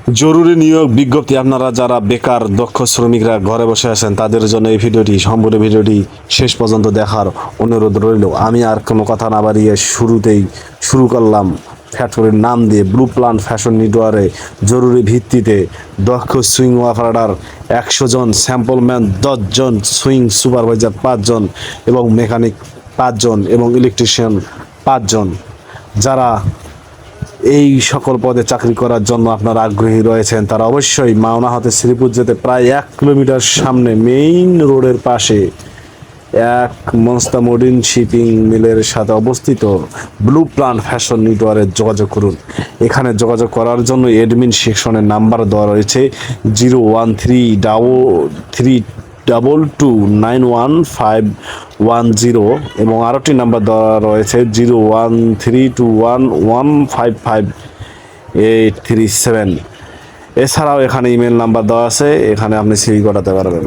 জরুরি নিয়োগ বিজ্ঞপ্তি। আপনারা যারা বেকার দক্ষ শ্রমিকরা ঘরে বসে আছেন তাদের জন্য এই ভিডিওটি, সম্পূর্ণ ভিডিওটি শেষ পর্যন্ত দেখার অনুরোধ রইল। আমি আর কোনো কথা না বাড়িয়ে শুরুতেই শুরু করলাম ফ্যাক্টরির নাম দিয়ে। ব্লু প্লান্ট ফ্যাশন নেটওয়ার্কে জরুরি ভিত্তিতে দক্ষ সুইং অপারেটর 100 জন, স্যাম্পল ম্যান 10 জন, সুইং সুপারভাইজার 5 জন এবং মেকানিক 5 জন এবং ইলেকট্রিশিয়ান 5 জন। যারা এই সকল পদে চাকরি করার জন্য আপনারা আগ্রহী রয়েছেন তারা অবশ্যই মাওনা হতে শ্রীপুর যেতে প্রায় 1 কিলোমিটার সামনে মেইন রোডের পাশে এক মনস্তা মডিন শিপিং মিলের সাথে অবস্থিত ব্লু প্লান্ট ফ্যাশন নেটওয়ার্কে যোগাযোগ করুন। এখানে যোগাযোগ করার জন্য অ্যাডমিন সেকশনের নাম্বার দেওয়া রয়েছে 0133322911510 এবং আরেকটি নাম্বার দেওয়া রয়েছে 01321155837। এছাড়াও এখানে ইমেল নাম্বার দেওয়া আছে, এখানে আপনি সিভি পাঠাতে পারবেন।